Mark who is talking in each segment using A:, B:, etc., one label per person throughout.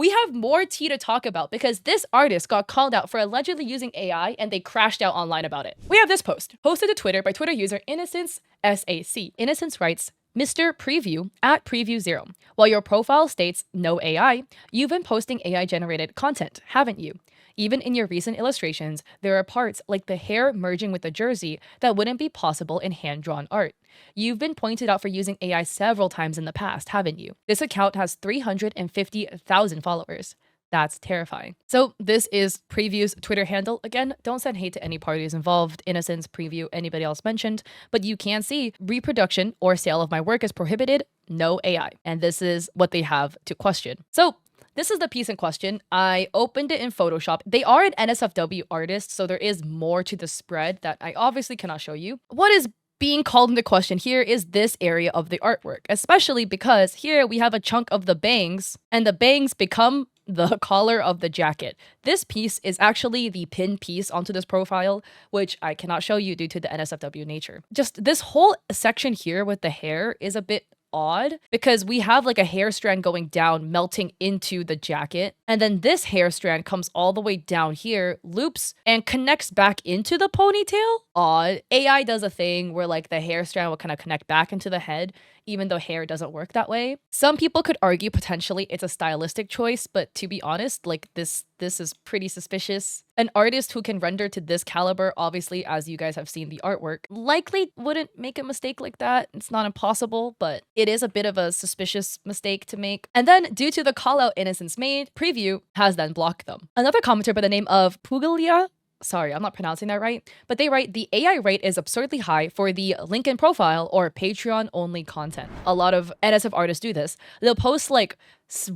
A: we have more tea to talk about because this artist got called out for allegedly using AI and they crashed out online about it. We have this post, posted to Twitter by Twitter user Innocence SAC. Innocence writes, Mr. Preview at Preview0. While your profile states no AI, you've been posting AI generated content, haven't you? Even in your recent illustrations, there are parts like the hair merging with the jersey that wouldn't be possible in hand-drawn art. You've been pointed out for using AI several times in the past, haven't you? This account has 350,000 followers. That's terrifying. So this is Preview's Twitter handle. Again, don't send hate to any parties involved, Innocence, Preview, anybody else mentioned, but you can see reproduction or sale of my work is prohibited, no AI. And this is what they have to question. So this is the piece in question. I opened it in Photoshop. They are an NSFW artist, so there is more to the spread that I obviously cannot show you. What is being called into question here is this area of the artwork, especially because here we have a chunk of the bangs, and the bangs become the collar of the jacket. This piece is actually the pin piece onto this profile, which I cannot show you due to the NSFW nature. Just this whole section here with the hair is a bit odd because we have like a hair strand going down, melting into the jacket. And then this hair strand comes all the way down here, loops, and connects back into the ponytail. Odd. AI does a thing where like the hair strand will kind of connect back into the head, even though hair doesn't work that way. Some people could argue potentially it's a stylistic choice, but to be honest, like this is pretty suspicious. An artist who can render to this caliber, obviously, as you guys have seen the artwork, likely wouldn't make a mistake like that. It's not impossible, but it is a bit of a suspicious mistake to make. And then, due to the call-out Innocence made, Preview has then blocked them. Another commenter by the name of Pugalia, sorry, I'm not pronouncing that right, but they write, the AI rate is absurdly high for the LinkedIn profile or Patreon only content. A lot of NSF artists do this. They'll post like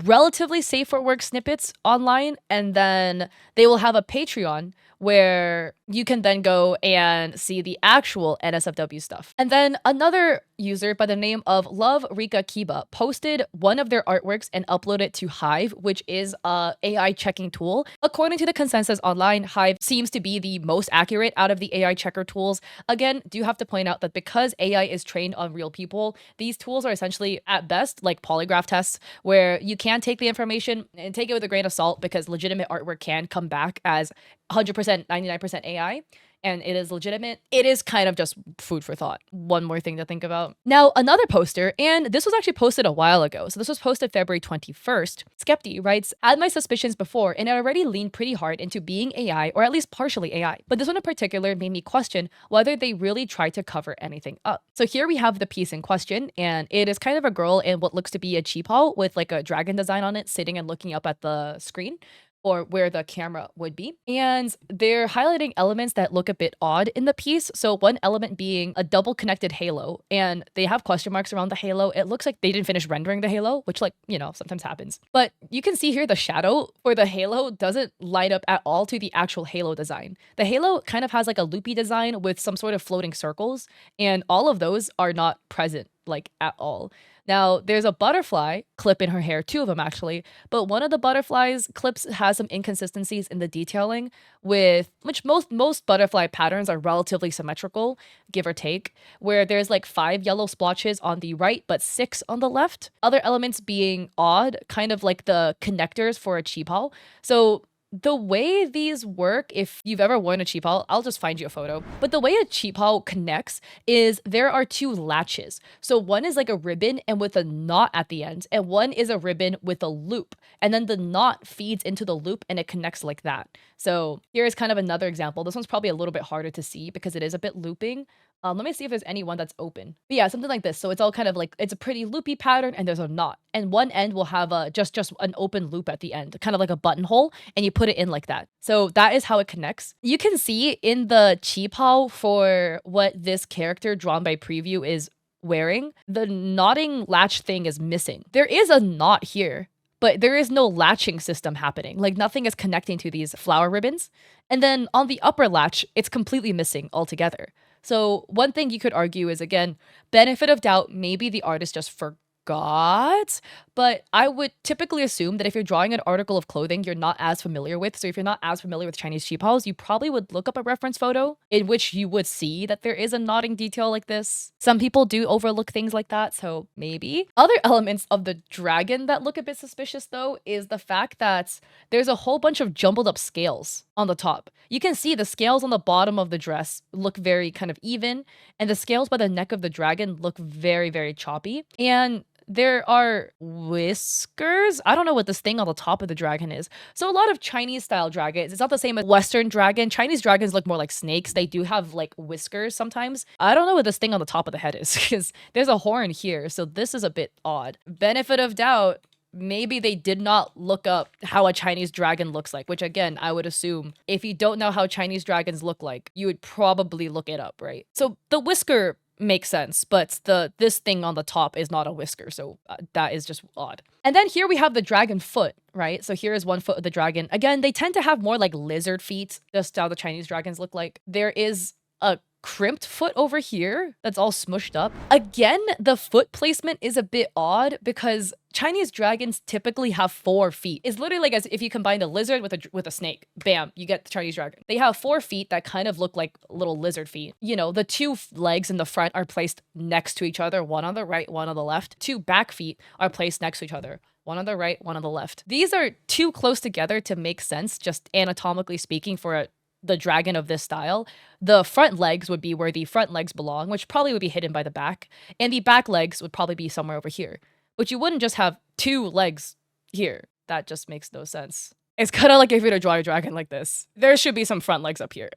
A: relatively safe for work snippets online, and then they will have a Patreon where you can then go and see the actual NSFW stuff. And then another user by the name of Love Rika Kiba posted one of their artworks and uploaded it to Hive, which is a AI checking tool. According to the consensus online, Hive seems to be the most accurate out of the AI checker tools. Again, do have to point out that because AI is trained on real people, these tools are essentially at best like polygraph tests where you can take the information and take it with a grain of salt because legitimate artwork can come back as 100%, 99% AI, and it is legitimate. It is kind of just food for thought. One more thing to think about. Now, another poster, and this was actually posted a while ago, so this was posted February 21st. Skepti writes, had my suspicions before, and it already leaned pretty hard into being AI, or at least partially AI. But this one in particular made me question whether they really tried to cover anything up. So here we have the piece in question, and it is kind of a girl in what looks to be a cheephole with like a dragon design on it, sitting and looking up at the screen, or where the camera would be. And they're highlighting elements that look a bit odd in the piece. So one element being a double connected halo, and they have question marks around the halo. It looks like they didn't finish rendering the halo, which like, you know, sometimes happens. But you can see here the shadow for the halo doesn't line up at all to the actual halo design. The halo kind of has like a loopy design with some sort of floating circles, and all of those are not present like at all. Now, there's a butterfly clip in her hair, two of them actually, but one of the butterflies clips has some inconsistencies in the detailing, with which most butterfly patterns are relatively symmetrical, give or take, where there's like 5 yellow splotches on the right, but 6 on the left. Other elements being odd, kind of like the connectors for a cheephole. So the way these work, if you've ever worn a cheephole, I'll just find you a photo. But the way a cheephole connects is there are 2 latches. So one is like a ribbon and with a knot at the end, and one is a ribbon with a loop. And then the knot feeds into the loop and it connects like that. So here's kind of another example. This one's probably a little bit harder to see because it is a bit looping. Let me see if there's any one that's open. But yeah, something like this. So it's all kind of like, it's a pretty loopy pattern and there's a knot. And one end will have a just an open loop at the end, kind of like a buttonhole, and you put it in like that. So that is how it connects. You can see in the cheephole for what this character drawn by Preview is wearing, the knotting latch thing is missing. There is a knot here, but there is no latching system happening. Like nothing is connecting to these flower ribbons. And then on the upper latch, it's completely missing altogether. So one thing you could argue is, again, benefit of doubt, maybe the artist just forgot, but I would typically assume that if you're drawing an article of clothing you're not as familiar with, so if you're not as familiar with Chinese cheapaos, you probably would look up a reference photo in which you would see that there is a nodding detail like this. Some people do overlook things like that, so maybe. Other elements of the dragon that look a bit suspicious though is the fact that there's a whole bunch of jumbled up scales on the top. You can see the scales on the bottom of the dress look very kind of even, and the scales by the neck of the dragon look very, very choppy. And there are whiskers. I don't know what this thing on the top of the dragon is. So a lot of Chinese style dragons, it's not the same as Western dragon. Chinese dragons look more like snakes. They do have like whiskers sometimes. I don't know what this thing on the top of the head is because there's a horn here. So this is a bit odd. Benefit of doubt. Maybe they did not look up how a Chinese dragon looks like, which again, I would assume if you don't know how Chinese dragons look like, you would probably look it up, right? So the whisker makes sense, but this thing on the top is not a whisker, so that is just odd. And then here we have the dragon foot, right? So here is one foot of the dragon. Again, they tend to have more like lizard feet, just how the Chinese dragons look like. There is a crimped foot over here that's all smushed up. Again, the foot placement is a bit odd because Chinese dragons typically have 4 feet. It's literally like as if you combine a lizard with a snake. Bam, you get the Chinese dragon. They have 4 feet that kind of look like little lizard feet. You know, the 2 legs in the front are placed next to each other, one on the right, one on the left. 2 back feet are placed next to each other. One on the right, one on the left. These are too close together to make sense, just anatomically speaking, for the dragon of this style. The front legs would be where the front legs belong, which probably would be hidden by the back, and the back legs would probably be somewhere over here. But you wouldn't just have 2 legs here. That just makes no sense. It's kind of like if you were to draw a dragon like this. There should be some front legs up here.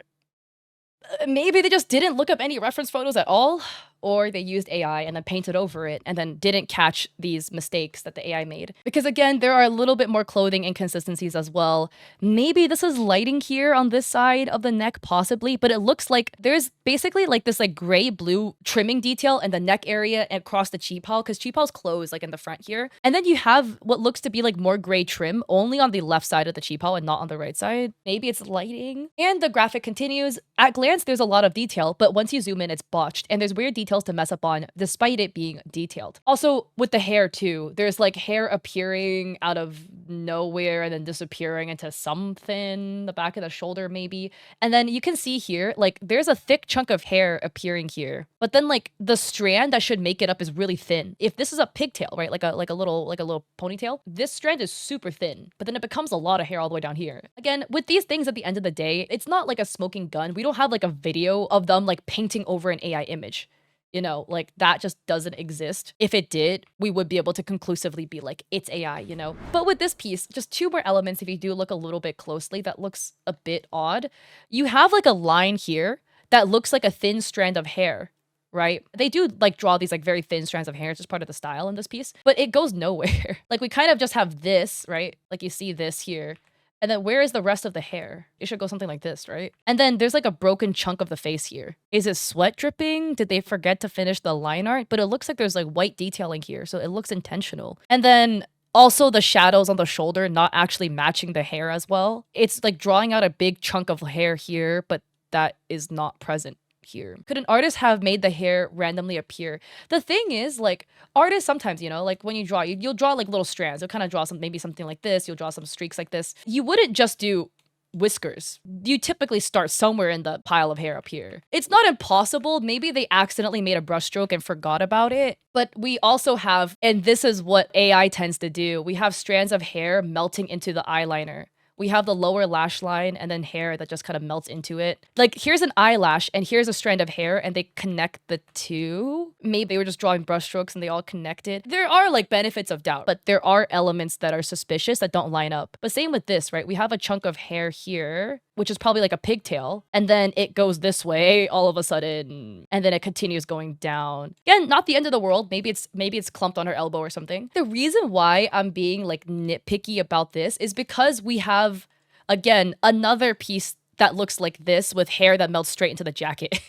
A: Maybe they just didn't look up any reference photos at all, or they used AI and then painted over it and then didn't catch these mistakes that the AI made. Because again, there are a little bit more clothing inconsistencies as well. Maybe this is lighting here on this side of the neck, possibly, but it looks like there's basically like this like gray-blue trimming detail in the neck area and across the cheapao, because cheapao's close like in the front here. And then you have what looks to be like more gray trim only on the left side of the cheapao and not on the right side. Maybe it's lighting. And the graphic continues. At glance, there's a lot of detail, but once you zoom in, it's botched, and there's weird details to mess up on despite it being detailed. Also with the hair too, there's like hair appearing out of nowhere and then disappearing into something, the back of the shoulder maybe. And then you can see here, like there's a thick chunk of hair appearing here, but then like the strand that should make it up is really thin. If this is a pigtail, right, like a little ponytail, this strand is super thin, but then it becomes a lot of hair all the way down here. Again, with these things at the end of the day, it's not like a smoking gun. We don't have like a video of them like painting over an AI image. You know, like that just doesn't exist. If it did, we would be able to conclusively be like, it's AI, you know? But with this piece, just 2 more elements, if you do look a little bit closely, that looks a bit odd. You have like a line here that looks like a thin strand of hair, right? They do like draw these like very thin strands of hair. It's just part of the style in this piece, but it goes nowhere. Like we kind of just have this, right? Like you see this here. And then where is the rest of the hair? It should go something like this, right? And then there's like a broken chunk of the face here. Is it sweat dripping? Did they forget to finish the line art? But it looks like there's like white detailing here, so it looks intentional. And then also the shadows on the shoulder not actually matching the hair as well. It's like drawing out a big chunk of hair here, but that is not present here. Could an artist have made the hair randomly appear? The thing is, like, artists sometimes, you know, like when you draw, you'll draw like little strands. You'll kind of draw maybe something like this. You'll draw some streaks like this. You wouldn't just do whiskers. You typically start somewhere in the pile of hair up here. It's not impossible. Maybe they accidentally made a brushstroke and forgot about it. But we also have, and this is what AI tends to do, we have strands of hair melting into the eyeliner. We have the lower lash line and then hair that just kind of melts into it. Like here's an eyelash and here's a strand of hair and they connect the two. Maybe they were just drawing brushstrokes and they all connected. There are like benefits of doubt, but there are elements that are suspicious that don't line up. But same with this, right? We have a chunk of hair here, which is probably like a pigtail. And then it goes this way all of a sudden. And then it continues going down. Again, not the end of the world. Maybe it's clumped on her elbow or something. The reason why I'm being like nitpicky about this is because we have, again, another piece that looks like this with hair that melts straight into the jacket.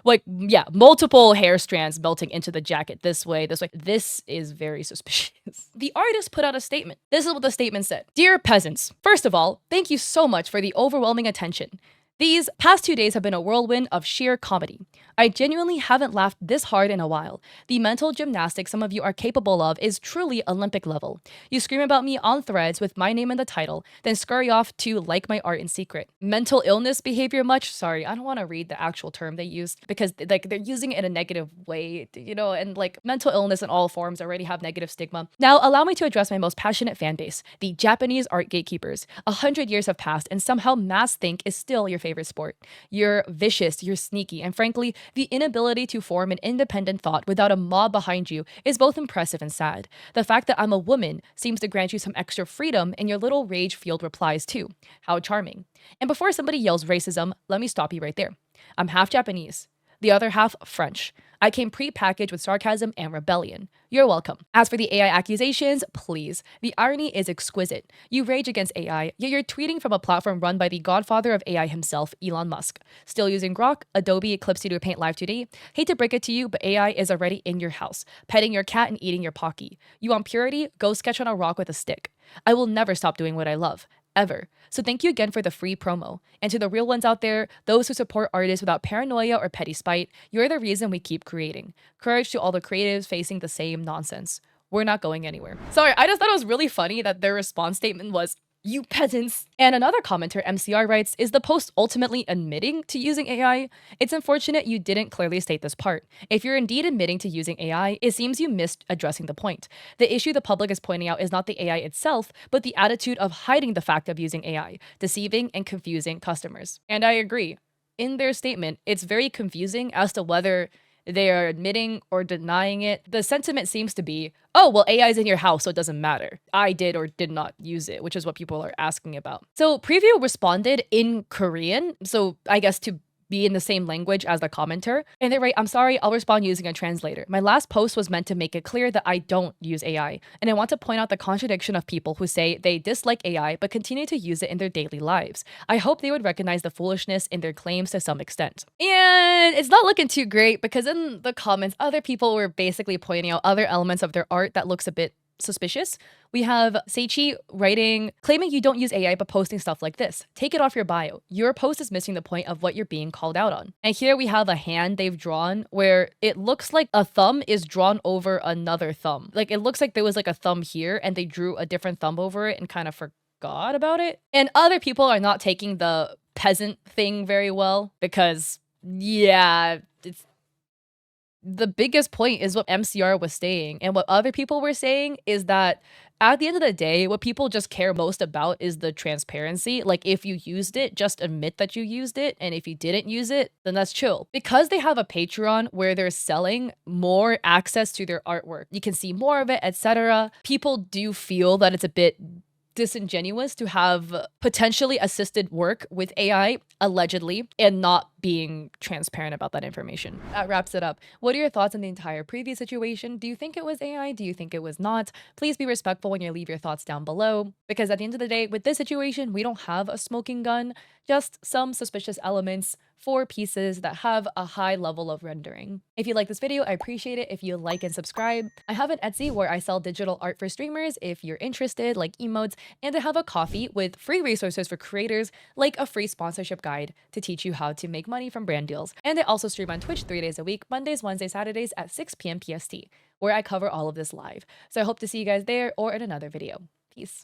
A: Like, yeah, multiple hair strands melting into the jacket this way, this way. This is very suspicious. The artist put out a statement. This is what the statement said. Dear peasants, first of all, thank you so much for the overwhelming attention. These past 2 days have been a whirlwind of sheer comedy. I genuinely haven't laughed this hard in a while. The mental gymnastics some of you are capable of is truly Olympic level. You scream about me on threads with my name in the title, then scurry off to like my art in secret. Mental illness behavior much? Sorry, I don't want to read the actual term they used because like they're using it in a negative way, and like mental illness in all forms already have negative stigma. Now, allow me to address my most passionate fan base, the Japanese art gatekeepers. 100 years have passed and somehow mass think is still your favorite sport. You're vicious, you're sneaky, and frankly, the inability to form an independent thought without a mob behind you is both impressive and sad. The fact that I'm a woman seems to grant you some extra freedom, and your little rage-fueled replies too. How charming. And before somebody yells racism, let me stop you right there. I'm half Japanese, the other half French. I came pre-packaged with sarcasm and rebellion. You're welcome. As for the AI accusations, please. The irony is exquisite. You rage against AI, yet you're tweeting from a platform run by the godfather of AI himself, Elon Musk. Still using Grok, Adobe, Eclipse Studio Paint Live 2D? Hate to break it to you, but AI is already in your house, petting your cat and eating your Pocky. You want purity? Go sketch on a rock with a stick. I will never stop doing what I love. Ever. So thank you again for the free promo. And to the real ones out there, those who support artists without paranoia or petty spite, you're the reason we keep creating. Courage to all the creatives facing the same nonsense. We're not going anywhere. Sorry, I just thought it was really funny that their response statement was, "You peasants." And another commenter, MCR, writes, "Is the post ultimately admitting to using AI? It's unfortunate you didn't clearly state this part. If you're indeed admitting to using AI, it seems you missed addressing the point. The issue the public is pointing out is not the AI itself, but the attitude of hiding the fact of using AI, deceiving and confusing customers." And I agree. In their statement, it's very confusing as to whether they are admitting or denying it. The sentiment seems to be, oh, well, AI is in your house, so it doesn't matter. I did or did not use it, which is what people are asking about. So Preview responded in Korean, so I guess to be in the same language as the commenter. And they write, "I'm sorry, I'll respond using a translator. My last post was meant to make it clear that I don't use AI. And I want to point out the contradiction of people who say they dislike AI but continue to use it in their daily lives. I hope they would recognize the foolishness in their claims to some extent." And it's not looking too great because in the comments, other people were basically pointing out other elements of their art that looks a bit suspicious. We have Seichi writing, claiming you don't use AI but posting stuff like this. Take it off your bio. Your post is missing the point of what you're being called out on. And here we have a hand they've drawn where it looks like a thumb is drawn over another thumb. Like it looks like there was like a thumb here and they drew a different thumb over it and kind of forgot about it. And other people are not taking the peasant thing very well because, yeah, it's the biggest point is what MCR was saying. And what other people were saying is that at the end of the day, what people just care most about is the transparency. Like if you used it, just admit that you used it. And if you didn't use it, then that's chill. Because they have a Patreon where they're selling more access to their artwork, you can see more of it, etc. People do feel that it's a bit disingenuous to have potentially assisted work with AI, allegedly, and not being transparent about that information. That wraps it up. What are your thoughts on the entire previous situation? Do you think it was AI? Do you think it was not? Please be respectful when you leave your thoughts down below, because at the end of the day, with this situation, we don't have a smoking gun, just some suspicious elements for pieces that have a high level of rendering. If you like this video, I appreciate it if you like and subscribe. I have an Etsy where I sell digital art for streamers if you're interested, like emotes, and I have a Ko-fi with free resources for creators, like a free sponsorship guide to teach you how to make money from brand deals. And I also stream on Twitch 3 days a week, Mondays, Wednesdays, Saturdays at 6 p.m. PST, where I cover all of this live. So I hope to see you guys there or in another video. Peace.